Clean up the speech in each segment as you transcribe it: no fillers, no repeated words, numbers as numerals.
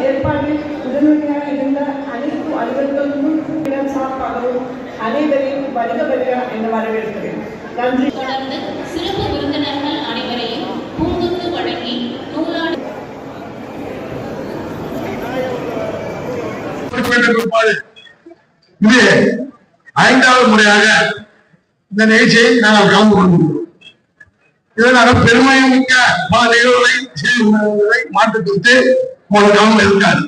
ஏற்பாட்டில் உடனடியாக இருந்த அனைத்து அலுவலர்களுக்கும் சார்பாகவும் அனைவரையும் வருக வருக என்று வரவேற்கிறேன். நன்றி. தொடர்ந்து சிறப்பு விருந்தினர்கள் அனைவரையும் பூங்கொத்து வழங்கி நூலாடு இது 5வது முறையாக இந்த நிகழ்ச்சியை நாங்கள் கலந்து கொண்டிருக்கிறோம். இதனால பெருமையும் மிக்க பல நிகழ்வுகளை செய்து மாற்றுக் கொடுத்து உங்களுக்கு கவனம் இருக்காது.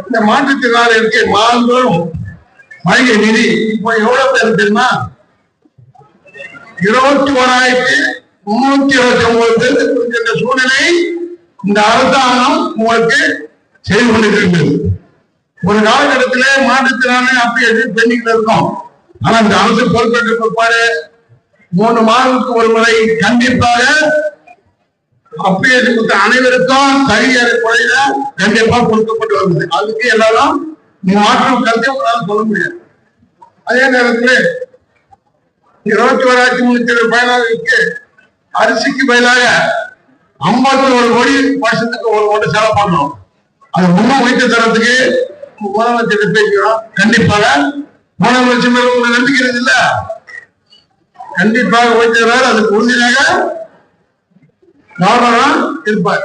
இந்த மாற்றுத்திறனாளிகளுக்கு மாதந்தோறும் மளிகை நிதி இப்ப எவ்வளவு பேர் தெரியுமா? 21,329 பேருக்கு இருக்கின்ற சூழ்நிலை இந்த அரசாங்கம் உங்களுக்கு செய்து கொண்டிருக்கிறது. ஒரு காலகட்டத்திலே மாற்றுத்திறனாளி அப்படி பெண்ணிகள் இருக்கும். ஆனா இந்த அரசு பொறுப்பேற்ற பிற்பாடு 3 மாதத்துக்கு ஒரு முறை கண்டிப்பாக அப்படியே அனைவருக்கும் தகுதியான குறையில கண்டிப்பா கொடுக்கப்பட்டு வருது. அதுக்கு எல்லாரும் மாற்றம் கருத்தை உங்களால சொல்ல முடியாது. அதே நேரத்தில் 21,370 பயனாளிகளுக்கு அரிசிக்கு பதிலாக 51 கோடி வருஷத்துக்கு ஒரு கோடி செலவு பண்ணோம். அது முன்னும் வைத்து தரத்துக்கு முதலமைச்சர் பேசுகிறோம். கண்டிப்பாக முதலமைச்சர் மேல உங்களை நம்பிக்கிறது இல்ல, கண்டிப்பாக வைத்தவர் அதுக்கு உறுதியாக கவர்னரா இருப்பார்.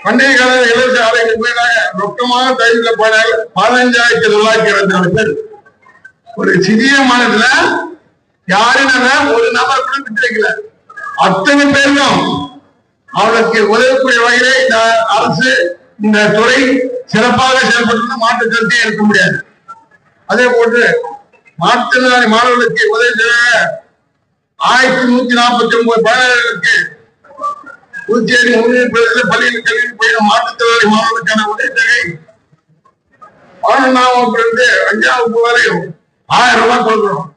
பண்டைய கால இலவச ஆலைகள் மேலாக ரொக்கமாக தகுதியில போனாங்க 15,924 பேர். ஒரு சிறிய மாநிலத்துல யாரும் ஒரு நபர் கூட விட்டு வைக்கல. அத்தனை பேருக்கும் அவர்களுக்கு உதவக்கூடிய வகையிலே இந்த அரசு இந்த துறை சிறப்பாக செயல்பட்டு மாற்று கருத்தையே இருக்க முடியாது. அதே போன்று மாற்றுத்திறனாளி மாணவர்களுக்கு உதவி செய்ய 1149 பயனாளர்களுக்கு புதுச்சேரி யூனியன் பிரதேச பள்ளியில் கல்வி பயிலும் மாற்றுத்திறனாளி மாணவர்களுக்கான உதவித்தொகை 11ஆம் வகுப்பிலிருந்து 5ஆம் வகுப்பு வரையும் 1000 ரூபாய் கொடுக்கிறோம்.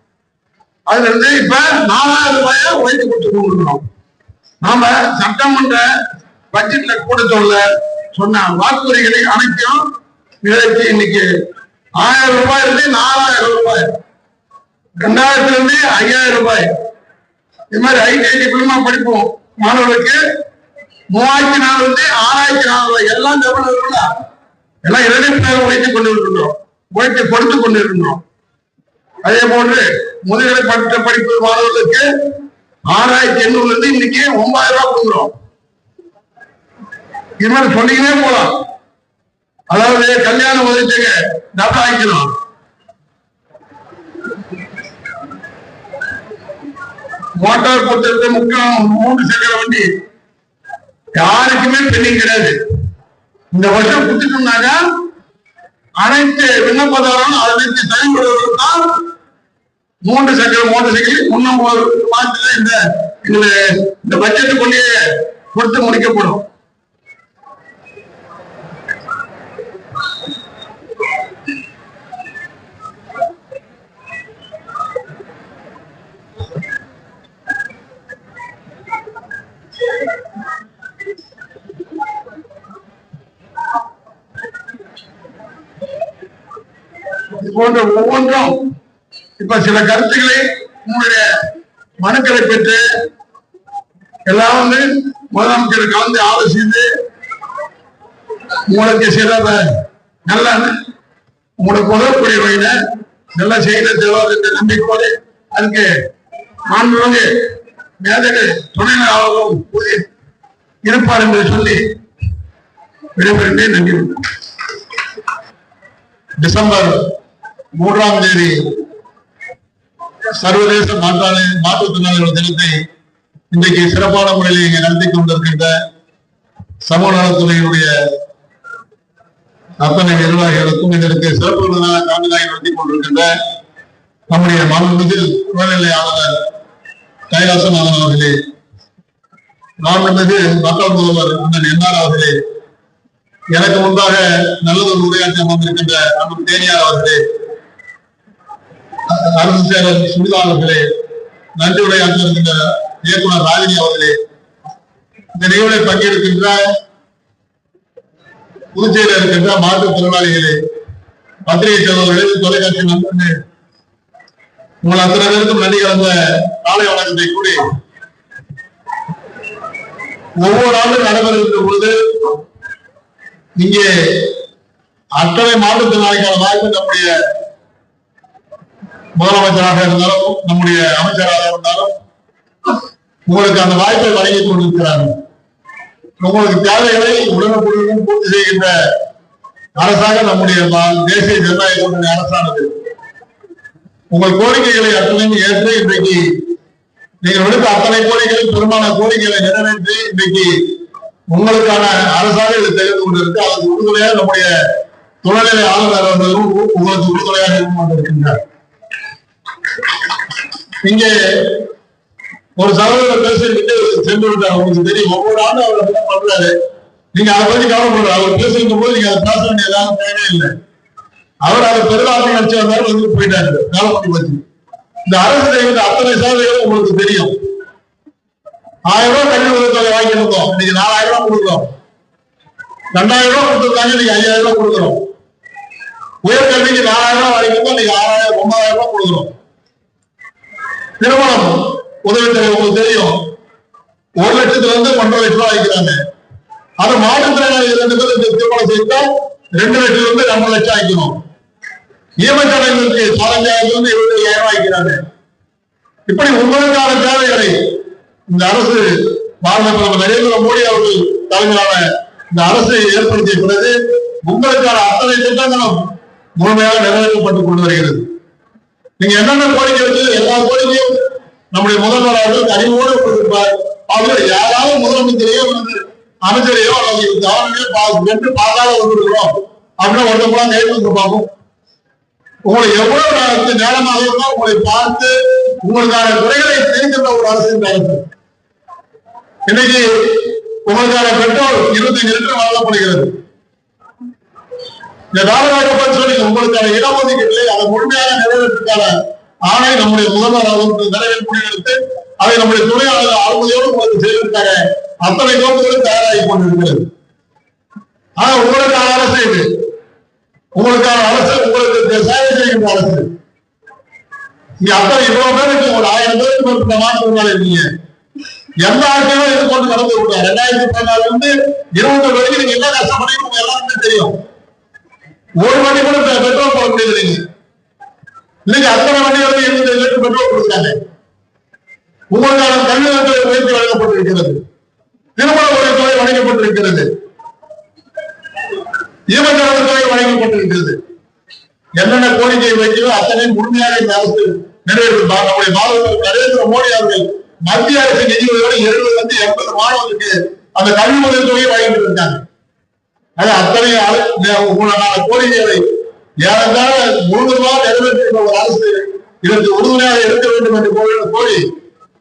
அதுல இருந்து இப்ப 4000 ரூபாயை உயர்த்தி கொடுத்து கொடுக்கிறோம். நாம சட்டமன்ற பட்ஜெட்ல கூட சொன்ன வாக்குறுதிகளை அனைத்தையும் நிறைவேற்றி இன்னைக்கு 1000 ரூபாய் இருந்து 4000 ரூபாய், 2000 இருந்து 5000 ரூபாய். இது மாதிரி ஐடிஐ டிப்ளமா படிப்போம் மாணவர்களுக்கு 3400 இருந்து 6400 ரூபாய். எல்லாம் தமிழர்கள் எல்லாம் 2 உழைத்து கொண்டிருக்கின்றோம், உழைத்து கொடுத்து கொண்டிருக்கின்றோம். அதே போன்று முதுகலை பட்ட படிப்பு மாணவர்களுக்கு 6800 இருந்து இன்னைக்கு 9000 ரூபாய் கொடுக்குறோம். இது மாதிரி சொன்னீங்கன்னே போலாம். அதாவது கல்யாண உதவித்தொகை டபுள் ஆகிக்கிறோம். மோட்டார் பொறுத்த முக்கியம் 3 சக்கர வண்டி யாருக்குமே பெண்ணிங் கிடையாது. இந்த வருஷம் கொடுத்துட்டோம்னாக்க அனைத்து விண்ணப்பதாரம் அனைத்து செயல்படுவதற்கு தான் 3 சக்கர மோட்டார் சைக்கிள் முன்னும் மாதத்துல இந்த பட்ஜெட்டு கொண்டே கொடுத்து முடிக்கப்படும். இது போன்ற ஒவ்வொன்றும் இப்ப சில கருத்துக்களை உங்களுடைய மனுக்களை பெற்று எல்லாம் முதலமைச்சர் கலந்து ஆலோசித்து உங்களுக்கு சில நல்ல உங்களுக்கு உதவக்கூடிய வகையில நல்ல செய்த தேவாத நம்பிக்கையோடு அதுக்கு மாண்புமிகு மேதகு துணைநலரும் இருப்பார் என்று சொல்லி விடைபெறுகிறேன். நன்றி. டிசம்பர் 3ஆம் தேதி சர்வதேச மாற்றுத்திறனாளிகள் தினத்தை இன்றைக்கு சிறப்பான முறையில் இங்கே நடத்தி கொண்டிருக்கின்ற சமூக நலத்துறையினுடைய அத்தனை நிர்வாகிகளுக்கும் இதற்கு சிறப்பு விருதாக நடத்தி கொண்டிருக்கின்ற நம்முடைய மாண்புமிகு துணைநிலை ஆளுநர் கைலாசநாதன் அவர்களே, மாண்புமிகு மக்கள் முதல்வர் அண்ணன் என்ஆர் அவர்களே, எனக்கு முன்பாக நல்லதொரு உரையாற்றி அமர்ந்திருக்கின்ற அண்ணன் தேனியார் அவர்களே, அரசு செயலர் சுமிதா அவர்களே, நன்றி உரையாற்ற இருக்கின்ற இயக்குனர் ராகினி அவர்களே, இந்த நிகழ்வில் பங்கேற்கின்ற புதுச்சேரியில் இருக்கின்ற மாற்றுத்திறனாளிகளே, பத்திரிகை செல்வர்கள், தொலைக்காட்சி நண்பர்கள், உங்கள் அத்தனை பேருக்கும் நன்றி கலந்த காலை வணக்கத்தை கூறி, ஒவ்வொரு ஆண்டும் நடைபெறுகின்ற பொழுது இங்கே அத்தனை மாற்றுத்திறனாளிக்கான வாய்ப்பு நம்முடைய முதலமைச்சராக இருந்தாலும் நம்முடைய அமைச்சராக இருந்தாலும் உங்களுக்கு அந்த வாய்ப்பை வழங்கிக் கொண்டிருக்கிறார்கள். உங்களுக்கு தேவைகளை உடனுக்குடன் பூர்த்தி செய்கின்ற அரசாக நம்முடைய தேசிய ஜனநாயக கூட்டணி அரசானது. உங்கள் கோரிக்கைகளை அத்தனையும் ஏற்று இன்றைக்கு நீங்கள் விடுத்த அத்தனை கோரிக்கைகள் பெரும்பாலான கோரிக்கைகளை நிறைவேற்றி இன்றைக்கு உங்களுக்கான அரசாக இது தெரிந்து கொண்டிருக்கு. அதற்கு உறுதுணையாக நம்முடைய துணைநிலை ஆளுநர் அவர்களும் உங்களுக்கு உறுதுணையாக இருந்து கொண்டிருக்கின்றார். இங்கே ஒரு சகோதரர் பேசிட்டு சென்று விட்டார். உங்களுக்கு தெரியும், ஒவ்வொரு ஆண்டும் அவர் என்ன பண்றாரு, நீங்க அதை பற்றி கவலைப்படுறாரு. அவர் பேசுகின்ற போது நீங்க அதை பேச வேண்டிய ஏதாவது தேவையில்லை. அவர் அதை பெரும்பாலும் நினைச்சு வந்தாலும் வந்து போயிட்டாரு. காலப்படி பற்றி இந்த அரசு செய்கின்ற அத்தனை சேவைகளும் உங்களுக்கு தெரியும். 1000 ரூபாய் கல்வி உதவித்தொகை வாங்கியிருந்தோம், இன்னைக்கு 4000 ரூபாய் கொடுக்குறோம். 2000 ரூபாய் கொடுத்துருக்காங்க, இன்னைக்கு 5000 ரூபாய் கொடுக்குறோம். உயர்கல்விக்கு 4000 ரூபாய் வாங்கியிருந்தோம், இன்னைக்கு 6000 9000 ரூபாய் கொடுக்குறோம். திருமணம் உதவித்தொகை உங்களுக்கு தெரியும், 1 லட்சத்துல இருந்து 1.5 லட்சம் ரூபாய் வாங்கிக்கிறாங்க. அது மாற்றுத்திறனாளி 2 பேர் இந்த திருமணம் செய்தால் 2 லட்சத்துல இருந்து 2 லட்சம் ஆகிக்கணும். ஈமச்சடங்குக்கு 15,000 இருந்து 25,000 ஆகிக்கிறாங்க. இப்படி உங்களுக்கான தேவைகளை இந்த அரசு பாரத பிரதமர் நரேந்திர மோடி அவர்கள் தலைமையிலான இந்த அரசு ஏற்படுத்திய பிறகு உங்களுக்கான அத்தனை திட்டங்களும் முழுமையாக நிறைவேற்றப்பட்டுக் கொண்டு வருகிறது. நீங்க என்னென்ன கோரிக்கை வச்சது எல்லா கோரிக்கையும் நம்முடைய முதல்வர் அவர்கள் கனிவோடு கொடுத்திருப்பார். அவர்கள் யாராவது முதலமைச்சரையோ அமைச்சரையோ அல்லது கவர்னரையோ பார்க்காத வந்திருக்கிறோம் அப்படின்னு ஒருத்தவங்களா கைது பார்ப்போம். உங்களை எவ்வளவு நேரமாக இருந்தால் உங்களை பார்த்து உங்களுக்கான குறைகளை தெரிகின்ற ஒரு அரசு இந்த அரசு. இன்னைக்கு உங்களுக்கான பெட்ரோல் 25 லிட்டர் வழங்கப்படுகிறது. இந்த காலகட்டத்தில் சொல்லி உங்களுக்கான இடஒதுக்கீடுகளை அதை முழுமையாக நிறைவேற்றுக்கான ஆணை நம்முடைய முதல்வர் அவர்களுக்கு நிறைவேற்ற முடிவெடுத்து அதை நம்முடைய துணை அனுமதியோடு உங்களுக்கு செய்வதற்காக அத்தனை நோக்குகளும் தயாராகி கொண்டிருக்கிறது. ஆக உங்களுக்கான அரசு இது, உங்களுக்கான அரசு, உங்களுக்கு சேவை செய்கின்ற அரசு. இங்க அத்தனை இவ்வளவு பேருக்கு ஒரு 1000 பேருக்கு மேற்பட்ட மாற்றுத்திறனாளி இருக்கீங்க. எந்த ஆட்சியும் இது கொண்டு நடந்து விட்டார். 2014 இருந்து 20 வரைக்கும் நீங்க என்ன கஷ்டப்படுறீங்க எல்லாருமே தெரியும். ஒரு வண்டி கூட பெட்ரோல் போட முடியல. இன்னைக்கு அத்தனை வண்டிகளுக்கு 25 லிட்டர் பெட்ரோல் கொடுக்குறாங்க. உங்களுக்கான கல்வி உயர்த்தி வழங்கப்பட்டிருக்கிறது, திருமண உதவித்தொகை வழங்கப்பட்டிருக்கிறது, ஈமச்சடங்கு தொகை வழங்கப்பட்டிருக்கிறது. என்னென்ன கோரிக்கையை வைக்கிறோ அத்தனை முழுமையாக இந்த அரசு நிறைவேற்றார். நம்முடைய மாணவர்கள் நரேந்திர மோடி அவர்கள் மத்திய அரசு நிதி உதவியோடு 70 to 80 மாணவர்களுக்கு அந்த கல்வி உதவித்தொகையை வழங்கிட்டு இருக்காங்க. அது அத்தனை உங்களுக்கான கோரிக்கைகளை ஏறத்தாழ முழுவதுமாக நிறைவேற்றுகிற ஒரு அரசு இதற்கு உறுதுணையாக இருக்க வேண்டும் என்று கோரி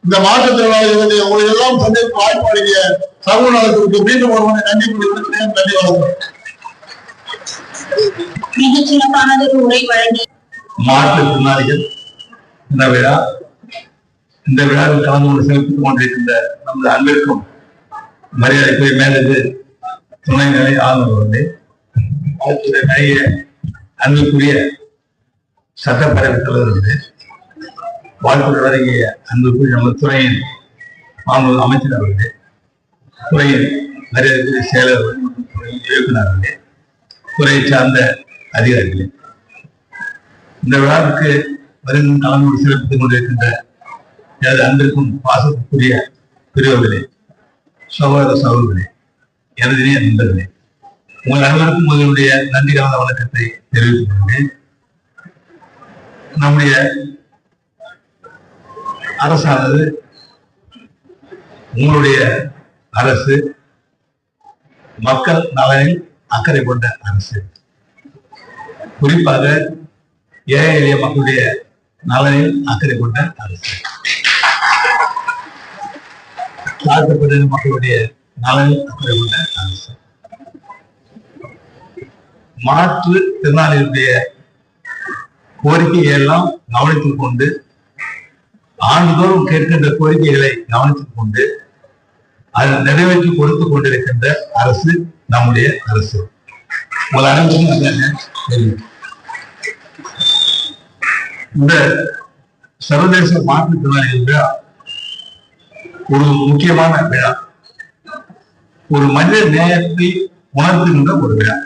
இந்த மாற்றுத்திறனாளிகளுடைய உங்களை எல்லாம் சந்திப்பு வாய்ப்பு வழங்கிய சமூக நலத்திற்கு மீண்டும் ஒருவனை நன்றி கூறுகிறேன். நன்றி, வணக்கம். மிகச் சிறப்பானது உரை வழங்கி மாற்றுத்திறனாளிகள் இந்த விழாவில் கலந்து கொண்டு சிறப்பித்துக் கொண்டிருக்கின்ற நமது அன்பிற்கும் மரியாதைக்குரிய மேலது துணைநிலை ஆளுநர் அவர்களே, அன்புக்குரிய சட்டப்பேரவைத் தலைவர்களே, வாழ்த்துறை வழங்கிய அன்புக்குரிய நமது துறையின் மாண்புமிகு அமைச்சர் அவர்களே, துறையின் மரியாதைக்குரிய செயலர்கள் மற்றும் துறையின் இயக்குநர்களே, துறையை சார்ந்த அதிகாரிகளே, இந்த விழாவுக்கு வருகின்ற கலந்து சிறப்பித்துக் கொண்டிருக்கின்ற எனது அன்பிற்கும் பாசத்துக்குரிய பெரியவர்களே, சகோதர சகோதரர்களே, எனது இணைய நண்பர்களே, உங்கள் அனைவருக்கும் உங்களுடைய நன்றி கலந்த வணக்கத்தை தெரிவித்துக் கொள்கிறேன். நம்முடைய அரசானது உங்களுடைய அரசு மக்கள் நலனில் அக்கறை கொண்ட அரசு. குறிப்பாக ஏழை எளிய மக்களுடைய நலனில் அக்கறை கொண்ட அரசு. தாழ்த்தப்பட்ட மக்களுடைய நலனில் அக்கறை கொண்ட அரசு. மாற்று திறனாளிகளுடைய கோரிக்கையை எல்லாம் கவனித்துக் கொண்டு ஆண்டுதோறும் கேட்கின்ற கோரிக்கைகளை கவனித்துக் கொண்டு அதை நிறைவேற்றி கொடுத்துக் கொண்டிருக்கின்ற அரசு நம்முடைய அரசு. உங்கள் அனைவரும் தெரியும். இந்த சர்வதேச மாற்றுத்திறனாளிகள் விழா ஒரு முக்கியமான விழா, ஒரு மனித நேயத்தை உணர்த்துகின்ற ஒரு விழா.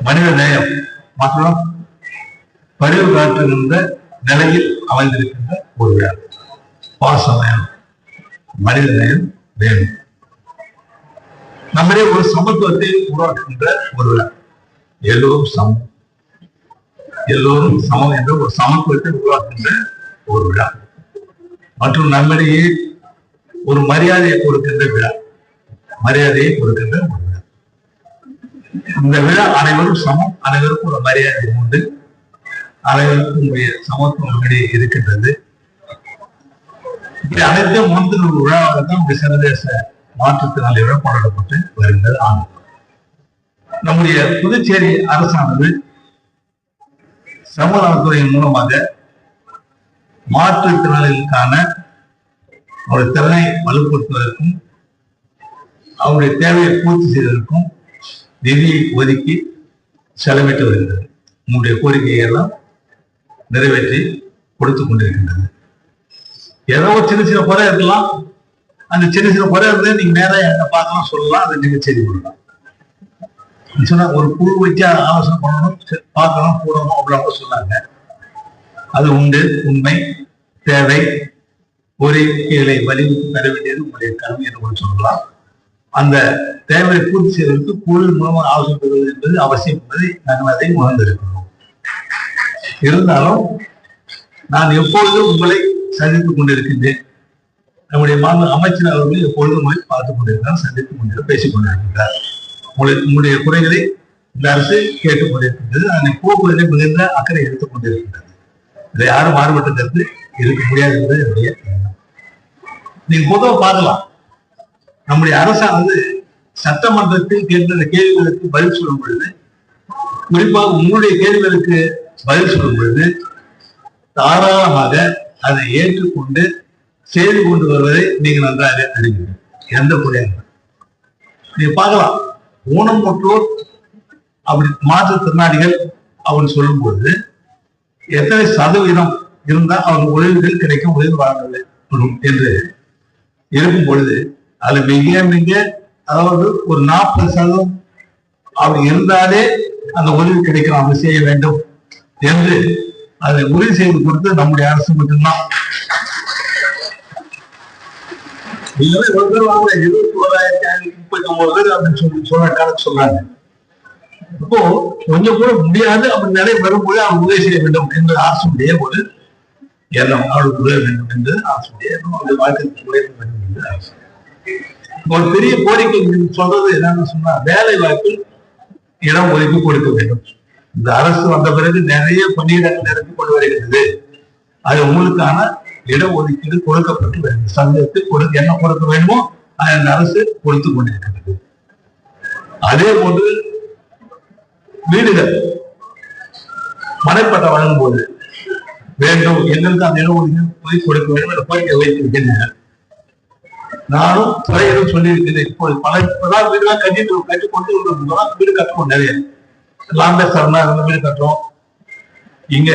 மனித நேயம் மற்றும் பரிவு காட்டுகின்ற நிலையில் அமைந்திருக்கின்ற ஒரு விழா. பாசமயம், மனித நேயம் வேணும். நம்மளே ஒரு சமத்துவத்தை உருவாக்குகின்ற ஒரு விழா. எல்லோரும் சமம், எல்லோரும் சமம் என்ற ஒரு சமத்துவத்தை உருவாக்குகின்ற ஒரு விழா. மற்றும் நம்மிடையே ஒரு மரியாதையை கொடுக்கின்ற விழா, மரியாதையை கொடுக்கின்ற ஒரு விழா. இந்த விழா அனைவரும் சமம், அனைவருக்கும் ஒரு மரியாதை உண்டு, அனைவருக்கும் சமத்துவம் நம்மிடையே இருக்கின்றது. இது அனைத்தையும் உணர்த்துகிற ஒரு விழாவாக தான் இந்த சர்வதேச மாற்றுத்திறனாளி விழா கொண்டாடப்பட்டு வருகின்றது. ஆண்டு நம்முடைய புதுச்சேரி அரசானது சமூக நலத்துறையின் மூலமாக மாற்றுத்திறனாளிகளுக்கான அவருடைய திறனை வலுப்படுத்துவதற்கும் அவருடைய தேவையை பூர்த்தி செய்வதற்கும் நிதியை ஒதுக்கி செலவிட்டு வருகிறது. உங்களுடைய கோரிக்கையை எல்லாம் நிறைவேற்றி கொடுத்துக் கொண்டிருக்கின்றது. ஏதோ ஒரு சின்ன சின்ன குறை இருக்கலாம், அந்த சின்ன சின்ன குறை இருந்தா நீங்க நேரம் என்ன பார்க்கலாம், சொல்லலாம், அதை நீங்க செய்து கொள்ளலாம். சொன்னா ஒரு குழு வச்சு ஆலோசனை பண்ணணும், பார்க்கணும், கூடணும் அப்படின்னு சொன்னாங்க. அது உண்டு, உண்மை, தேவை, கோரிக்கைகளை வலியுறுத்தி பெற வேண்டியது உங்களுடைய கடமை என்று கூட சொல்லலாம். அந்த தேவையை பூர்த்தி செய்வதற்கு குழு மூலமாக ஆலோசனை பெறுவது என்பது அவசியம் என்பதை நாங்கள் அதை உணர்ந்திருக்கிறோம். இருந்தாலும் நான் எப்பொழுதும் உங்களை சந்தித்துக் கொண்டிருக்கின்றேன். நம்முடைய மாநில அமைச்சர் அவர்கள் எப்பொழுதும் உங்களை பார்த்துக் கொண்டிருக்கிறார், சந்தித்துக் கொண்டிருக்கிறார், பேசிக் கொண்டிருக்கின்றார். உங்களுடைய குறைகளை இந்த அரசு கேட்டுக் கொண்டிருக்கின்றது. அதனை போக்குவரத்தை மிகுந்த அக்கறை எடுத்துக் கொண்டிருக்கின்றது. இதை யாரும் மாறுபட்ட கருத்து இருக்க முடியாது என்பது என்னுடைய எண்ணம். நீங்க பொதுவாக பார்க்கலாம், நம்முடைய அரசானது சட்டமன்றத்தில் கேட்கிற கேள்விகளுக்கு பதில் சொல்லும் பொழுது, குறிப்பாக உங்களுடைய கேள்விகளுக்கு பதில் சொல்லும் பொழுது தாராளமாக அதை ஏற்றுக்கொண்டு செய்து கொண்டு வருவதை நீங்கள் நன்றாக அறிவீர்கள். எந்த குறையாக நீங்க பார்க்கலாம், ஊனமுற்றோர் அப்படி மாற்றுத்திறனாளிகள் அப்படின்னு சொல்லும் பொழுது எத்தனை சதவீதம் இருந்தால் அவர்கள் உதவிகள் கிடைக்கும், உதவி வழங்கப்படும் என்று இருக்கும் பொழுது அது மிக மிக, அதாவது ஒரு 40% அப்படி இருந்தாலே அந்த உதவி கிடைக்கும், அவங்க செய்ய வேண்டும் என்று அதை உறுதி செய்து கொடுத்து நம்முடைய அரசு மட்டும்தான். 21,539 பேர் அப்படின்னு சொல்ல கணக்கு சொன்னாங்க. இப்போ கொஞ்சம் கூட முடியாது அப்படி நிலை வரும்போது அவங்க உதவி செய்ய வேண்டும் என்பது அரசுடைய ஒரு எண்ணம். அவளுக்கு உதவ வேண்டும் என்று அரசுடைய எண்ணம், அவருடைய வாழ்க்கைக்கு உதவ வேண்டும் என்று அரசு. ஒரு பெரிய கோரிக்கை சொல்றது என்னன்னு சொன்னா, வேலை வாய்ப்பில் இடம் ஒதுக்கி கொடுக்க வேண்டும். இந்த அரசு வந்த பிறகு நிறைய பணியிடங்கள் நிரப்பி கொண்டு வருகிறது. அது உங்களுக்கான இட ஒதுக்கீடு கொடுக்கப்பட்டு வேண்டும். சங்கத்துக்கு என்ன கொடுக்க வேண்டுமோ அந்த அரசு கொடுத்து கொண்டிருக்கிறது. அதே போன்று வீடுகள் மனைப்பட்ட வழங்கும் போது வேண்டும், எங்களுக்கு அந்த இட ஒதுக்கீடு கொடுக்க வேண்டும் என்ற கோரிக்கை வைத்திருக்கின்றனர். நானும் துறையிடம் சொல்லியிருக்கிறேன். இப்போது பல வீடுலாம் கட்டி கொண்டு வீடு கட்டுறோம், நிறைய லாம்பேஸ்வரம்னா வீடு கட்டுறோம், இங்க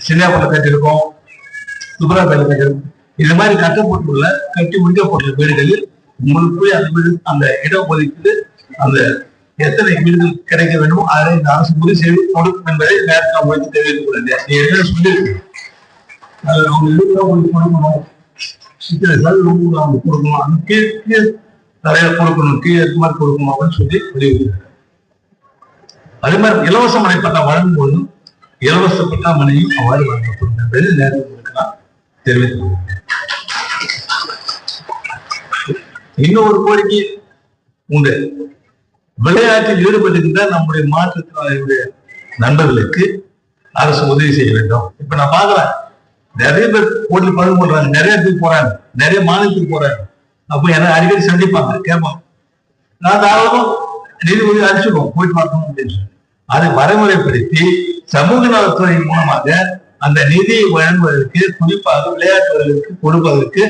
சின்னாப்பள்ளம் கட்டியிருக்கோம், சுப்ராபேட்டை கட்டியிருக்கோம். இது மாதிரி கட்டப்பட்டுள்ள கட்டி முடிக்கப்பட்டுள்ள வீடுகளில் உங்களுக்கு போய் அந்த வீடு அந்த இடம் ஒதுக்கீடு அந்த எத்தனை வீடுகள் கிடைக்க வேண்டுமோ அதை இந்த அரசு உறுதி செய்து கொடுக்கும் என்பதை நேரத்தில் உங்களுக்கு தெரிவித்துக் கொள்கிறேன். நீ என்ன சொல்லியிருக்கீங்க, அவங்க வீடுல உங்களுக்கு கொடுக்கணும், அவங்க கொடுக்கணும், அந்த கீழே நிறைய கொடுக்கணும், கீழே மாதிரி கொடுக்கணும் அப்படின்னு சொல்லி வலியுறுத்தினார். அதே மாதிரி இலவச மனைப்பட்டா வழங்கும் போதும் இலவச பட்டா மனையும் அவ்வாறு வழங்கப்படும் என்பதை நேரங்களுக்கு நான் தெரிவித்துக் கொள்கிறேன். இன்னொரு கோரிக்கை உண்டு. விளையாட்டில் ஈடுபட்டிருக்கின்ற நம்முடைய மாற்றுத்திறனாளிகளுடைய நண்பர்களுக்கு அரசு உதவி செய்ய வேண்டும். இப்ப நான் பாக்குறேன், நிறைய பேர் போட்டி பழகு பண்றாங்க, நிறைய பேர் போறாங்க, நிறைய மாநிலத்துக்கு போறாங்க. அப்ப என்ன அடிக்கடி சந்திப்பாங்க, கேட்பாங்க. நான் தாராளமா நிதி உதவி அடிச்சுடுவோம், போயிட்டு வரணும் அப்படின்னு சொல்லி அதை வரைமுறைப்படுத்தி சமூக நலத்துறை மூலமாக அந்த நிதியை வழங்குவதற்கு, குறிப்பாக விளையாட்டு வீரர்களுக்கு கொடுப்பதற்கு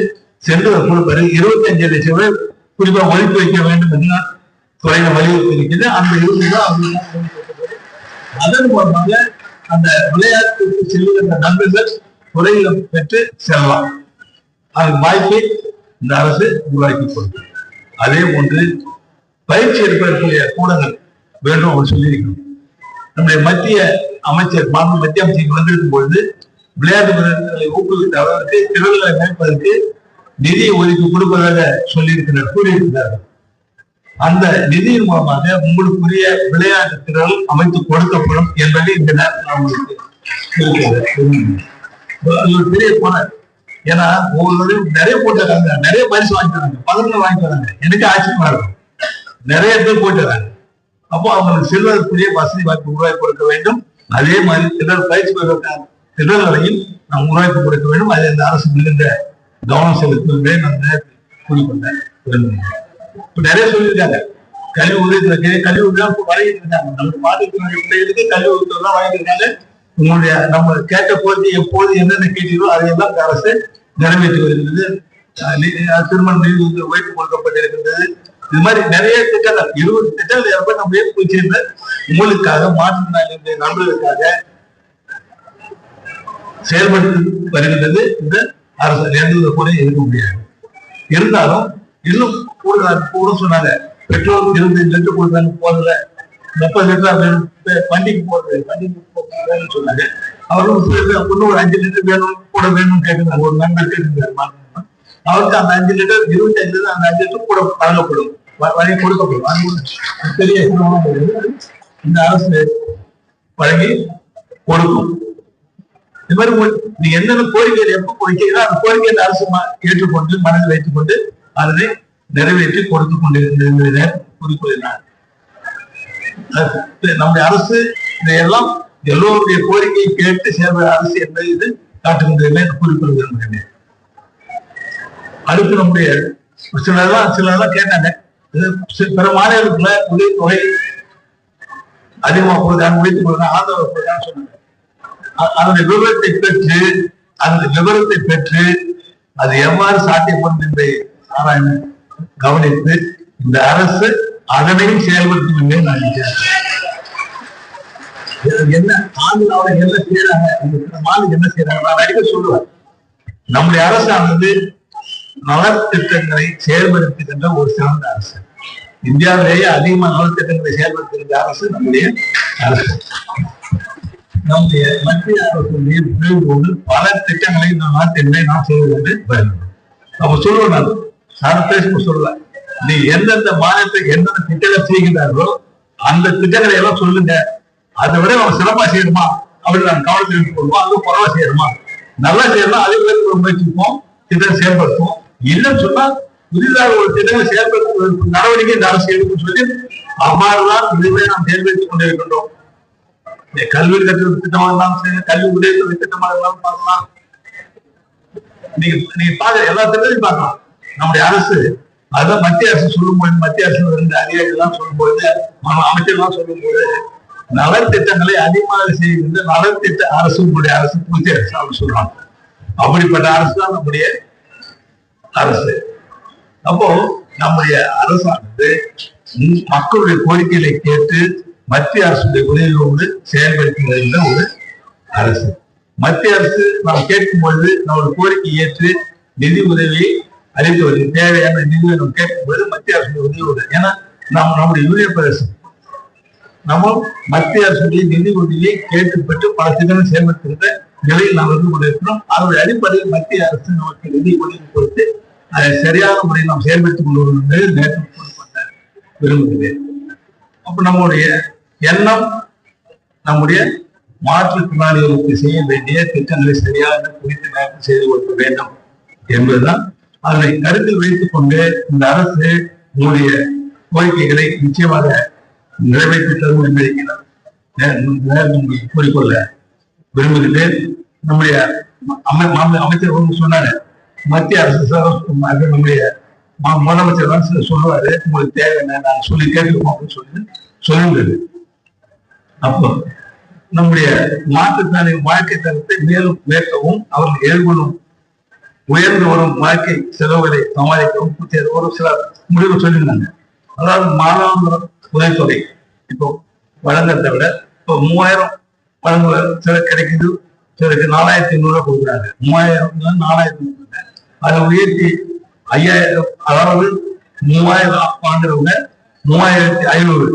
சென்று கொடுப்பது 25 லட்சம் ரூபாய் குறிப்பாக ஒதுக்கி வைக்க வேண்டும் என்று துறையில வலியுறுத்தி இருக்கிறது. அந்த 20 அதன் மூலமாக அந்த விளையாட்டுக்கு செல்லுகின்ற நண்பர்கள் துறையில பெற்று செல்லலாம். அதுக்கு வாய்ப்பை இந்த அரசு உருவாக்கி கொடுக்கும். அதே போன்று பயிற்சி எடுப்பதற்குரிய கூடங்கள் வேண்டும் அவர் சொல்லியிருக்கணும். நம்முடைய மத்திய அமைச்சர் மத்திய அமைச்சருக்கு வந்திருக்கும் பொழுது விளையாட்டு வீரர்களை ஊக்குவித்த அளவிற்கு திறன்களை மேம்பதற்கு நிதியை ஒதுக்கி கொடுப்பதாக சொல்லியிருக்கிறார், கூறியிருக்கிறார்கள். அந்த நிதியின் மூலமாக உங்களுக்குரிய விளையாட்டு திறன் அமைத்து கொடுக்கப்படும் என்பதை இந்த நேரத்தில் அவங்களுக்கு ஒரு பெரிய போனார். ஏன்னா ஒவ்வொருவரும் நிறைய போட்டுறாங்க, நிறைய பரிசு வாங்கிக்கிறாங்க, பதக்கம் வாங்கிக்கிறாங்க. எனக்கு ஆச்சரியமா இருக்கும், நிறைய பேர் போட்டுறாங்க. அப்போ அவங்களுக்கு செல்வதற்குரிய வசதி வாய்ப்பு உருவாக்கி கொடுக்க வேண்டும். அதே மாதிரி திறன் பயிற்சி பெறுவதற்கான திறன்களையும் நாம் உருவாக்கி கொடுக்க வேண்டும். அதை இந்த அரசு மிகுந்த கவனம் செலுத்துவதை நான் கூறிக்கொண்டேன். இப்ப நிறைய சொல்லியிருக்காங்க, கல்வி உதவி கல்வி உதவி வழங்கிட்டு இருக்காங்க. நம்ம மாற்றுத்திறனாளி பிள்ளைகளுக்கு கல்வி உதவி தான் வழங்கிட்டு இருக்காங்க. உங்களுடைய நம்ம கேட்ட போது எப்போது என்னென்ன கேட்டீங்களோ அதையெல்லாம் இந்த அரசு நிறைவேற்றி வருகிறது. திருமண நிதி உயர்த்தி கொடுக்கப்பட்டிருக்கின்றது. இது மாதிரி நிறைய திட்டங்கள் 20 திட்டங்கள் ஏற்ப நம்ம ஏற்படுத்தியிருந்த உங்களுக்காக மாற்றுத்திறனாளிகளுடைய நண்பர்களுக்காக செயல்படுத்தி வருகின்றது இந்த அரசு. நேர்ந்தது கூட இருக்க முடியாது. இருந்தாலும் இன்னும் கூட சொன்னாங்க, பெட்ரோல் 25 லிட்டர் கொடுத்தாங்க போடல, 30 லிட்டர் வண்டிக்கு போடுறது வண்டிக்கு சொன்னாங்க. அவரும் இன்னும் ஒரு 5 லிட்டர் வேணும் கூட வேணும்னு கேட்டுருந்தாங்க. ஒரு நண்பர் கேட்டுருந்தாரு, அவருக்கு அந்த 5 லிட்டர் 25 லிட்டர் அந்த 5 லிட்டர் கூட வழங்கப்படும், வழங்கி கொடுக்கப்படும். அது பெரிய இந்த அரசு வழங்கி கொடுக்கும். இது மாதிரி நீங்க என்னென்ன கோரிக்கைகள் எப்ப கோரிக்கைகளோ அந்த கோரிக்கையை அரசு ஏற்றுக்கொண்டு மனதில் வைத்துக் கொண்டு அதனை நிறைவேற்றி கொடுத்து கொண்டிருக்கிற குறிப்பிடுகிறார். நம்முடைய அரசு இதையெல்லாம் எல்லோருடைய கோரிக்கையை கேட்டு சேர்ந்த அரசு என்பதை இது காட்டுகின்றன குறிப்பிட விரும்புகிறேன். அடுத்து நம்முடைய சிலரெல்லாம் கேட்டாங்க, பிற மாநிலத்துல உதவித்தொகை அதிகமா போகுது, உழைத்துக் கொள்ளுங்க, ஆதரவு போகுதான்னு சொன்னாங்க. அதனுடைய விவரத்தை பெற்று அது எவ்வாறு சாத்தியப்படும் என்பதை ஆராய்ந்து கவனித்து இந்த அரசு அதனையும் செயல்படுத்தும் என்று நான் என்ன ஆந்திராவில என்ன செய்யறாங்க, என்ன செய்யறாங்க நான் அடிக்க சொல்லுவேன். நம்முடைய அரசானது நலத்திட்டங்களை செயல்படுத்துகின்ற ஒரு சிறந்த அரசு. இந்தியாவிலேயே அதிகமாக நலத்திட்டங்களை செயல்படுத்துகின்ற அரசு நம்முடைய அரசு. நம்முடைய மத்திய அரசுடைய பிரிவுகளோடு பல திட்டங்களை நாட்டிலே நாம் செய்து கொண்டு வருகிறோம். அப்ப சொல்லுவேன், நான் பேச சொல்லுவேன், நீ எந்தெந்த மாநிலத்துக்கு எந்தெந்த திட்டங்கள் செய்கின்றார்களோ அந்த திட்டங்களை எல்லாம் சொல்லுங்க. அதை விட அவன் சிறப்பா செய்யணுமா அப்படின்னு நான் கவனத்தில் எடுத்துக்கொள்வோம். அது குறவா செய்யணுமா, நல்லா செய்யணும், அதுக்கு ஒரு முயற்சிப்போம், திட்டம் செயல்படுத்துவோம். இல்லைன்னு சொன்னா புதிதாக ஒரு திட்டங்களை செயல்படுத்த நடவடிக்கை இந்த அரசு எடுக்கும் சொல்லி அவ்வாறுதான் இதுவே நாம் செயல்படுத்திக் கொண்டிருக்கின்றோம். கல்வி கற்ற திட்டமாக இருந்தாலும் சரி, கல்வி உதவி திட்டமாக இருந்தாலும் பார்க்கலாம். நீங்க பாக்க எல்லா திட்டத்தையும் பார்க்கலாம். நம்முடைய அரசு அதான் மத்திய அரசு சொல்லும்போது, மத்திய அரசு அதிகாரிகள் எல்லாம் சொல்லும்போது, அமைச்சர்லாம் சொல்லும்போது நலத்திட்டங்களை அதிகமாக செய்கின்ற நலத்திட்ட அரசு உங்களுடைய அரசு மத்திய அரசு அவங்க சொல்றாங்க. அப்படிப்பட்ட அரசு தான் நம்முடைய அரசு. அப்போ நம்முடைய அரசானது மக்களுடைய கோரிக்கைகளை கேட்டு மத்திய அரசுடைய உதவியோடு செயல்படுத்துகின்ற ஒரு அரசு. மத்திய அரசு நாம் கேட்கும் பொழுது நம்முடைய கோரிக்கை ஏற்று நிதி உதவியை அளித்து வருது. தேவையான நிதியை நம்ம கேட்கும் பொழுது மத்திய அரசுடைய உதவியோடு, ஏன்னா நம்முடைய யூனியன் பிரதேசம் நம்ம மத்திய அரசுடைய நிதி உதவியை கேட்டு பெற்று பல திட்டங்கள் செயல்படுத்துகின்ற நிலையில் நாம் இருந்து கொண்டிருக்கிறோம். அதனுடைய அடிப்படையில் மத்திய அரசு நமக்கு நிதி உதவி கொடுத்து அதை சரியான முறையில் நாம் செயல்படுத்திக் கொண்டு வருவது நேற்று கூறப்பட்ட விரும்புகிறேன். அப்ப நம்முடைய எண்ணம் நம்முடைய மாற்றுத்திறனாளிகளுக்கு செய்ய வேண்டிய திட்டங்களை சரியாக குறித்த நேரத்தில் செய்து கொடுக்க வேண்டும் என்பதுதான். அதனை கருத்தில் வைத்துக் கொண்டு இந்த அரசு உங்களுடைய கோரிக்கைகளை நிச்சயமாக நிறைவேற்றி தரும் என்பதை கூறிக்கொள்ள விரும்புகிறேன். நம்முடைய அமைச்சர் சொன்னாரு, மத்திய அரசு நம்முடைய முதலமைச்சர் தான் சொல்லுவாரு, உங்களுக்கு தேவை நான் சொல்லி கேட்கணும் அப்படின்னு சொல்லி சொல்லுங்கிறது. அப்போ நம்முடைய மாற்றுத்திறனாளி வாழ்க்கை தரத்தை மேலும் உயர்த்தவும் அவர்கள் எதிர்கொள்ளும் உயர்ந்து வரும் வாழ்க்கை செலவுகளை சமாளிக்கவும் ஒரு சில முடிவு சொல்லியிருந்தாங்க. அதாவது மாதாந்திர உதவித்தொகை இப்போ வழங்குறதை விட இப்போ 3000 வழங்குவார். சிலருக்கு கிடைக்குது, சிலருக்கு 4500 கொடுக்குறாங்க, 3000 4000. அதை உயர்த்தி 5000, அதாவது 3000 வாங்குறவங்க 3500,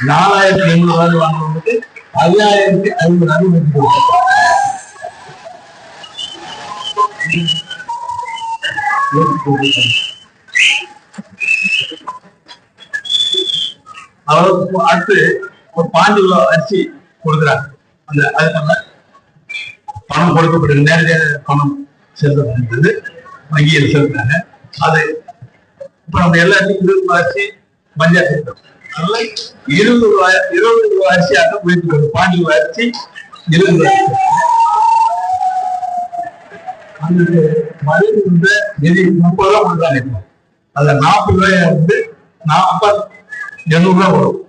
4800 வாங்குறவங்களுக்கு 5500 உயர்த்தி கொடுத்தாங்க. அவருக்கு அடுத்து ஒரு 5 கிலோ அரிசி கொடுக்குறாங்க. அந்த அதுக்கான பணம் கொடுக்கப்படுது, நேரடியாக பணம் செலுத்தப்படுகிறது, வங்கியில் செலுத்துறாங்க. அது இப்ப நம்ம எல்லாத்தையும் 20 கிலோ அரிசி பஞ்சாயத்து செய்யறோம். அதனால 20 கிலோ அரிசியாக உயர்த்தி 5 கிலோ அரிசி 20 கிலோ அரிசி. அந்த மருந்து நிதி 30 ரூபா கொடுக்குறாங்க. இப்போ அதுல 40 ரூபாய் வந்து 800 ரூபாய் வரும்.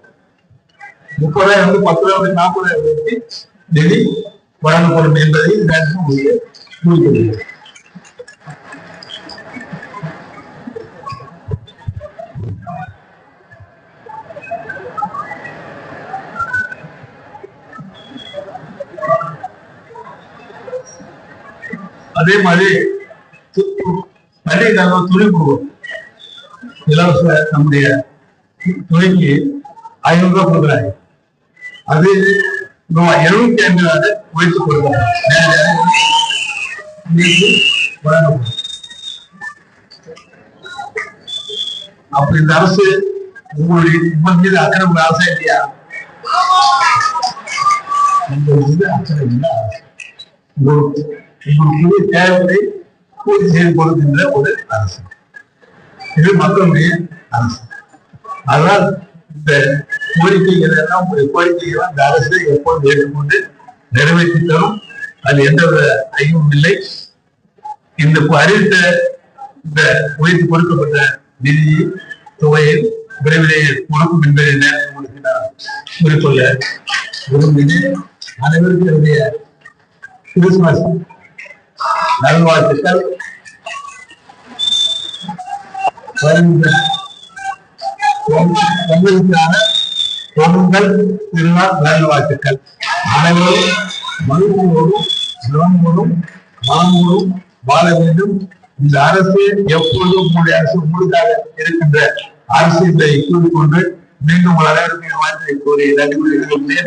30 ரூபாய் வந்து 10 ரூபாய் 40 ரூபாய் வச்சு நிதி வழங்கப்படும் என்பதை குறிப்பிடுகிறது. அதே மாதிரி பள்ளி துணி கொடுக்கும், இலவச நம்முடைய துணைக்கு 500 ரூபாய் கொடுக்குறாங்க. அது 75 உயர்த்தி கொடுக்குறாங்க. அப்ப இந்த அரசு உங்களுடைய மீது அக்கறை உள்ள அரசா இல்லையா? உங்கள் மீது அக்கறை உள்ள அரசு, உங்களுக்கு தேவையை பூர்த்தி செய்து கொடுக்கின்ற ஒரு அரசு. இது மக்களுடைய அரசு. அதனால் இந்த கோரிக்கைகள் எல்லாம் கோரிக்கைகள் இந்த அரசு எப்போது ஏற்றுக்கொண்டு நிறைவேற்றி தரும். அது எந்தவித ஐயமும் இல்லை. இந்த அறிவித்த இந்த உயர்த்தி கொடுக்கப்பட்ட நிதி தொகையை விரைவிலே கொடுக்கும் என்பதை நேரத்தில் உங்களுக்கு நான் குறிக்கொள்ள விரும்பினேன். அனைவருக்கும் என்னுடைய கிறிஸ்துமஸ் நல்வாழ்த்துக்கள். பொங்கலுக்கான பொங்கல் திருநாள் நல்வாழ்த்துக்கள். அனைவரும் மகிழ்ச்சியோடும் நலமோடும் மனமோடும் வாழ வேண்டும். இந்த அரசு எப்பொழுதும் உங்களுடைய அரசு உங்களுக்காக இருக்கின்ற அரசு என்பதை கூறிக்கொண்டு மீண்டும் உங்கள் அனைவருக்கும் வாழ்த்தை கூறி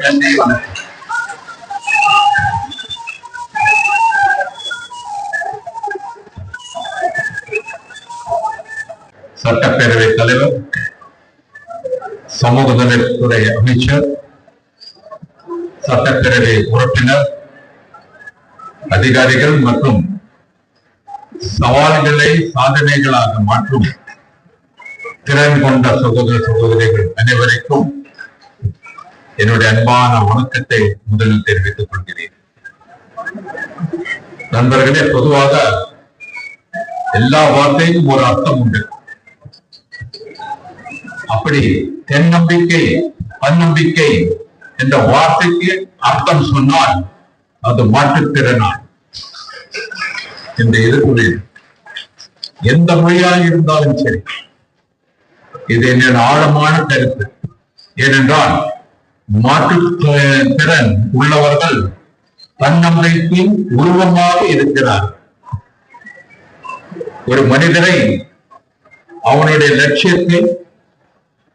நன்றி வணக்கம். சட்டப்பேரவை தலைவர், சமூக நலத்துறை அமைச்சர், சட்டப்பேரவை உறுப்பினர், அதிகாரிகள் மற்றும் சவால்களை சாதனைகளாக மாற்றும் திறன் கொண்ட சகோதர சகோதரிகள் அனைவருக்கும் என்னுடைய அன்பான வணக்கத்தை முதலில் தெரிவித்துக் கொள்கிறேன். நண்பர்களே, பொதுவாக எல்லா வார்த்தைக்கும் ஒரு அர்த்தம் உண்டு. அப்படி தென்னம்பிக்கை தன்னம்பிக்கை என்ற வார்த்தைக்கு அர்த்தம் சொன்னால் அது மாற்றுத்திறனாள் என்று இருக்கிறேன். எந்த மொழியாக இருந்தாலும் சரி, இது என்னோட ஆழமான கருத்து. ஏனென்றால் மாற்றுத்திறன் உள்ளவர்கள் தன்னம்பிக்கையின் உருவமாக இருக்கிறார்கள். ஒரு மனிதரை அவனுடைய லட்சியத்தை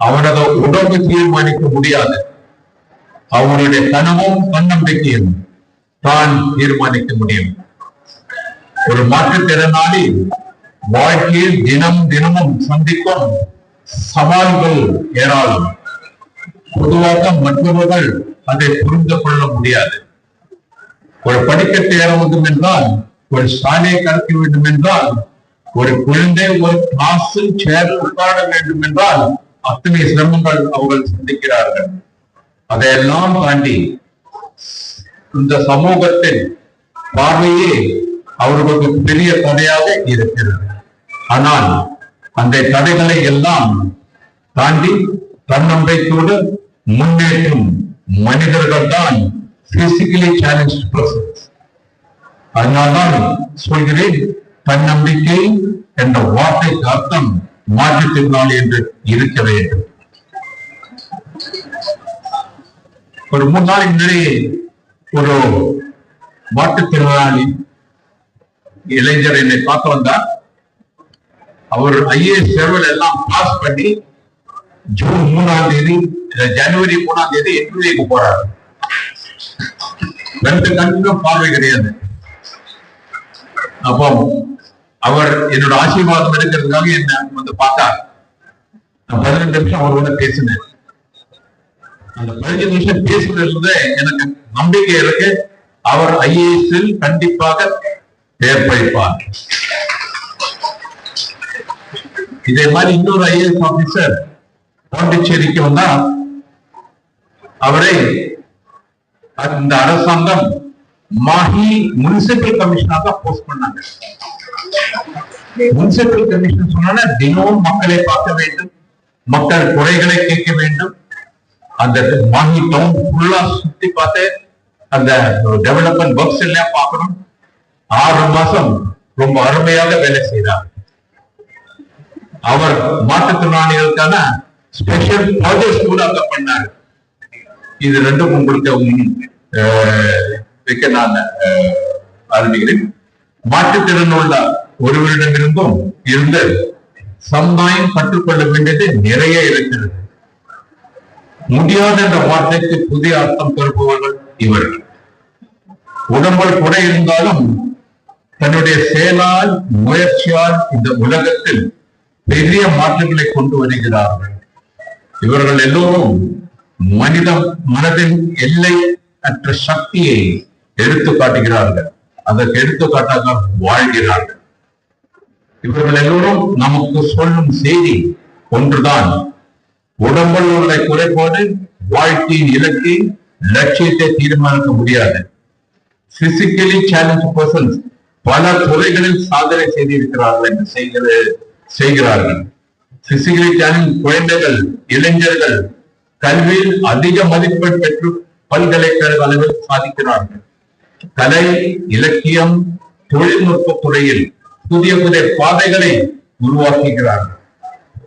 அவனது உடம்பு தீர்மானிக்க முடியாது. அவனுடைய கனவும் தன்னம்பிக்கையும் தான் தீர்மானிக்க முடியும். ஒரு மாற்றுத்திறனாளி வாழ்க்கையில் தினமும் சந்திக்கும் சவால்கள் ஏராளம். பொதுவாக மற்றவர்கள் அதை புரிந்து கொள்ள முடியாது. ஒரு படிக்கட்டு ஏற வேண்டும் என்றால், ஒரு சாலையை கடக்க வேண்டும் என்றால், ஒரு குழந்தை ஒரு கிளாஸில் சேரில் உட்கார வேண்டும் என்றால் அத்தனை சிரமங்கள் அவர்கள் சந்திக்கிறார்கள். அதையெல்லாம் தாண்டி இந்த சமூகத்தின் பார்வையே அவர்களுக்கு பெரிய தடையாக இருக்கிறது. ஆனால் அந்த தடைகளை எல்லாம் தாண்டி தன்னம்பிக்கையோடு முன்னேற்றும் மனிதர்கள் தான் பிசிக்கலி சேலஞ்ச் பர்சன்ஸ். அதனால்தான் சொல்கிறேன், தன்னம்பிக்கை என்ற வார்த்தைக்கு அர்த்தம் மாற்றுத்திறனாளி என்று இருக்க வேண்டும். ஒரு 3 நாளைக்கு முன்னாடி ஒரு மாற்றுத்திறனாளி இளைஞர் என்னை பார்க்க வந்தார். அவர் ஐஏஎஸ் தேர்வில் எல்லாம் பாஸ் பண்ணி ஜூன் 3ஆம் தேதி ஜனவரி 3ஆம் தேதி இன்டர்வியூக்கு போறாரு. 2 கண்களும் பார்வை கிடையாது. அப்போ அவர் என்னோட ஆசீர்வாதம் எடுக்கிறதுக்காக என்ன வந்து பார்த்தார். நான் 12 நிமிஷம் அவரோட பேசினேன். அந்த 15 நிமிஷம் பேசுனது எனக்கு நம்பிக்கை இருக்கு, அவர் ஐஏஎஸ் கண்டிப்பாக பெயர் படிப்பார். இதே மாதிரி இன்னொரு ஐஏஎஸ் ஆபீசர் பாண்டிச்சேரிக்கு வந்தா அவரை அந்த அரசாங்கம் மாஹி முனிசிபல் கமிஷனராக போஸ்ட் பண்ணாங்க. முனிசிபல் கமிஷனர் சொன்னா தினமும் மக்களை பார்க்க வேண்டும், மக்கள் குறைகளை கேட்க வேண்டும். அந்த மாஹி டவுன் ஃபுல்லா சுத்தி பார்த்து அந்த டெவலப்மெண்ட் ஒர்க்ஸ் எல்லாம் பார்க்கணும். 6 மாசம் ரொம்ப அருமையாக வேலை செய்தார். அவர் மாற்றுத்திறனாளிகளுக்கான ஸ்பெஷல் ப்ராஜெக்ட்ஸ் கூட அங்க பண்ணார். இது ரெண்டும் உங்களுக்கு வைக்க நான் ஆரம்பிக்கிறேன். மாற்றுத்திறன் உள்ள ஒருவரிடமிருந்தும் இருந்து சமுதாயம் கற்றுக்கொள்ள வேண்டியது நிறைய இருக்கிறது. முடியாத என்ற வார்த்தைக்கு புதிய அர்த்தம் தருபவர்கள் இவர்கள். உடம்புகள் குறை இருந்தாலும் தன்னுடைய செயலால் முயற்சியால் இந்த உலகத்தில் பெரிய மாற்றங்களை கொண்டு வருகிறார்கள். இவர்கள் எல்லோரும் மனதின் எல்லை அற்ற சக்தியை எடுத்து காட்டுகிறார்கள். அதற்கு எடுத்துக்காட்டாக வாழ்கிறார்கள். இவர்கள் எல்லோரும் நமக்கு சொல்லும் செய்தி ஒன்றுதான்: உடம்பில் உள்ள குறைபாடு வாழ்க்கையின் இலக்கை லட்சியத்தை தீர்மானிக்க முடியாது. பிசிக்கலி சேலஞ்ச் பர்சன்ஸ் பல துறைகளில் சாதனை செய்திருக்கிறார்கள் என்று செய்கிறார்கள். பிசிக்கலி சேலஞ்ச் குழந்தைகள், இளைஞர்கள் கல்வியில் அதிக மதிப்பெண் பெற்று பல்கலைக்கழக அளவில் சாதிக்கிறார்கள். கலை, இலக்கியம், தொழில்நுட்ப துறையில் புதிய புதிய பாதைகளை உருவாக்குகிறார்கள்.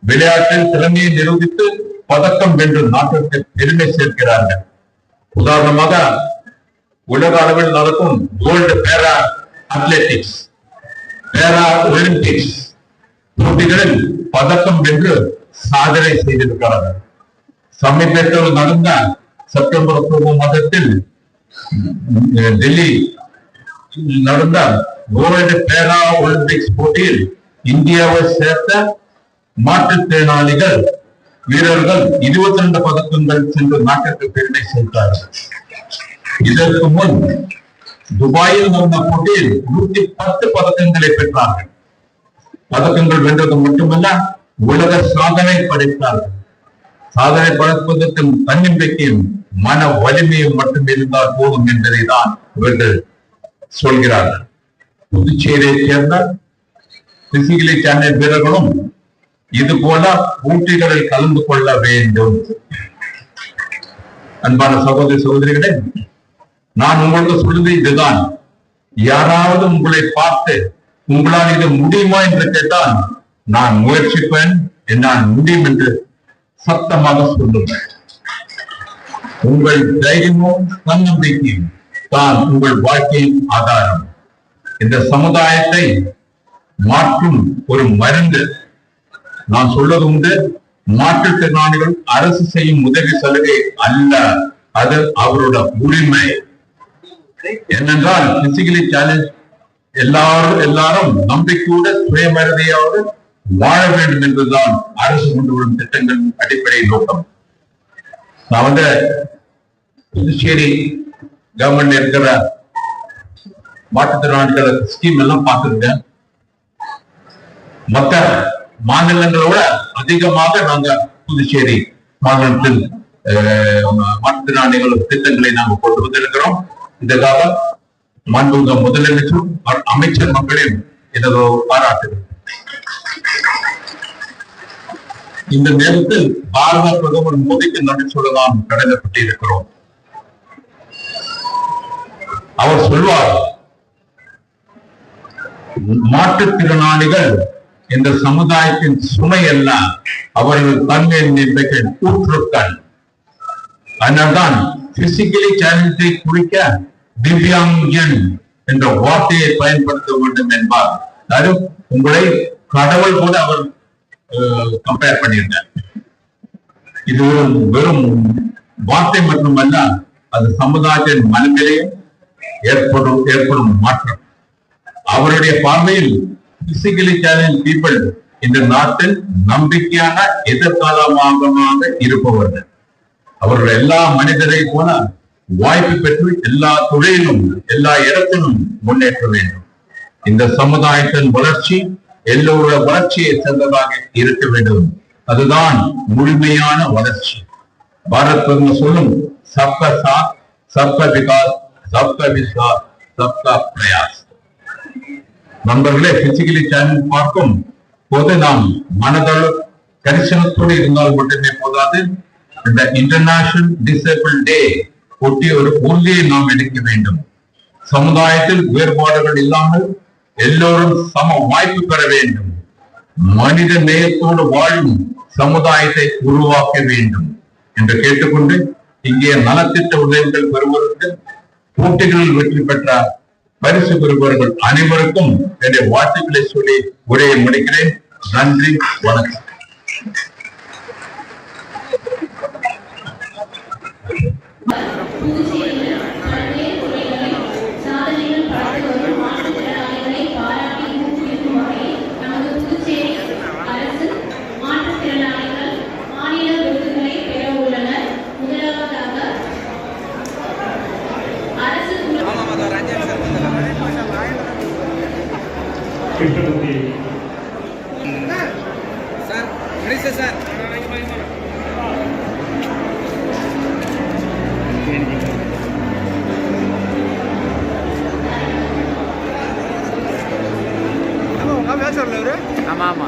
விளையாட்டில் திறமையை நிரூபித்து பதக்கம் வென்று நாட்டிற்கு பெருமை சேர்க்கிறார்கள். உதாரணமாக உலக அளவில் நடக்கும் கோல்டு பேரா அத்லெட்டிக்ஸ், பேரா ஒலிம்பிக்ஸ் போட்டிகளில் பதக்கம் வென்று சாதனை செய்திருக்கிறார்கள். சமீபத்தில் நடந்த செப்டம்பர் அக்டோபர் மாதத்தில் டெல்லி நடந்த வேர்ல்டு பேரா ஒலிம்பிக்ஸ் போட்டியில் இந்தியாவை சேர்த்த மாற்றுத்திறனாளிகள் வீரர்கள் 22 பதக்கங்கள் சென்று நாட்டிற்கு பெருமை சேர்த்தார்கள். இதற்கு முன் துபாயில் நடந்த போட்டியில் 110 பதக்கங்களை பெற்றார்கள். பதக்கங்கள் வென்றது மட்டுமல்ல, உலக சாதனை படைத்தார்கள். சாதனை படைப்பதற்கு தன்னம்பிக்கையும் மன வலிமையும் மட்டும் இருந்தால் போதும் என்பதை தான் இவர்கள் சொல்கிறார்கள். புதுச்சேரியை சேர்ந்த பிசிக்கலி சேலஞ்ச் வீரர்களும் இது போல போட்டிகளில் கலந்து கொள்ள வேண்டும். அன்பான சகோதரி சகோதரிகளே, நான் உங்களுக்கு சொல்வது இதுதான். யாராவது உங்களை பார்த்து உங்களால் இது முடியுமா என்று கேட்டால் நான் முயற்சிப்பேன், என்னால் முடியும் என்று சத்தமாக சொல்லுங்கள். உங்கள் தைரியமும் தன்னம்பிக்கையும் தான் உங்கள் வாழ்க்கையின் ஆதாரம். இந்த சமுதாயத்தை மாற்றும் ஒரு மருந்து. நான் சொல்வது உண்டு, மாற்றுத்திறனாளிகள் அரசு செய்யும் உதவி சலுகை அல்ல, அது அவரோட உரிமை. ஏனென்றால் பிசிக்கலி சேலஞ்ச் எல்லாரும் நம்பிக்கையோடு சுயமரியாதையோடு வாழ வேண்டும் என்பதுதான் அரசு கொண்டு வரும் திட்டங்கள் அடிப்படை நோக்கம். நான் புதுச்சேரி கவர்மெண்ட் இருக்கிற மாற்றுத்திறனாளிகள் ஸ்கீம் எல்லாம் பார்த்துருக்கேன். மற்ற மாநிலங்களோட அதிகமாக நாங்க புதுச்சேரி மாநிலத்தில் மாற்றுத்திறனாளிகள் திட்டங்களை நாங்கள் கொண்டு வந்திருக்கிறோம். இதற்காக மாண்புமிகு முதலமைச்சரும் அமைச்சர் மக்களையும் எனது பாராட்டுகிறேன். இந்த நேரத்தில் பாரத பிரதமர் மோடிக்கு நன்றி சொல்ல நாம் கடமைப்பட்டிருக்கிறோம். அவர் சொல்வார், மாற்றுத்திறனாளிகள் இந்த சமுதாயத்தின் சுமை அல்ல, அவர்கள் தன்மையின் ஊற்றுக்கள். அதனால்தான் பிசிக்கலி சேலஞ்சை குறிக்க திவ்யாங்கன் என்ற வார்த்தையை பயன்படுத்த வேண்டும் என்பார். அதாவது உங்களை கடவுள் கூட அவர் கம்பேர் பண்ணியிருந்தார். இது ஒரு வெறும் வார்த்தை மட்டுமல்ல, அது சமுதாயத்தின் மனநிலையும் ஏற்படும் மாற்றம். அவருடைய பார்வையில் பிசிக்கலி சேலஞ்ச் பீப்புள் இந்த நாட்டில் நம்பிக்கையான எதிர்காலமாக இருப்பவர்கள். அவர்கள் எல்லா மனிதரை போல வாய்ப்பு பெற்று எல்லா துறையிலும் எல்லா இடத்திலும் முன்னேற்ற வேண்டும். இந்த சமுதாயத்தின் வளர்ச்சி எல்லோருடைய வளர்ச்சியை சேர்ந்ததாக இருக்க வேண்டும். அதுதான் முழுமையான வளர்ச்சி. பாரத் பிரதமர் சொல்லும் சப்கா சாத், சப்கா விகாஸ், சப்கா விஸ்வாஸ், சப்கா பிரயாஸ். நண்பர்களே, பிசிக்கலி சேலஞ்ச் பார்க்கும் போது நாம் மனதளவு கரிசனத்தோடு இருந்தால் மட்டுமே போதாது. இந்த இன்டர்நேஷனல் டிசேபிள் டே ஒட்டி ஒரு உறுதியை நாம் எடுக்க வேண்டும். சமுதாயத்தில் வேறுபாடுகள் இல்லாமல் எல்லோரும் சம வாய்ப்பு பெற வேண்டும். மனித நேயத்தோடு வாழும் சமுதாயத்தை உருவாக்க வேண்டும் என்று கேட்டுக்கொண்டு, இங்கே நலத்திட்ட உதவிகள் பெறுவதற்கு போட்டிகளில் வெற்றி பெற்ற பரிசு பெறுபவர்கள் அனைவருக்கும் என்னுடைய வாழ்த்துக்களை சொல்லி உரையை முடிக்கிறேன். நன்றி, வணக்கம். சார் ஆமா ஆமா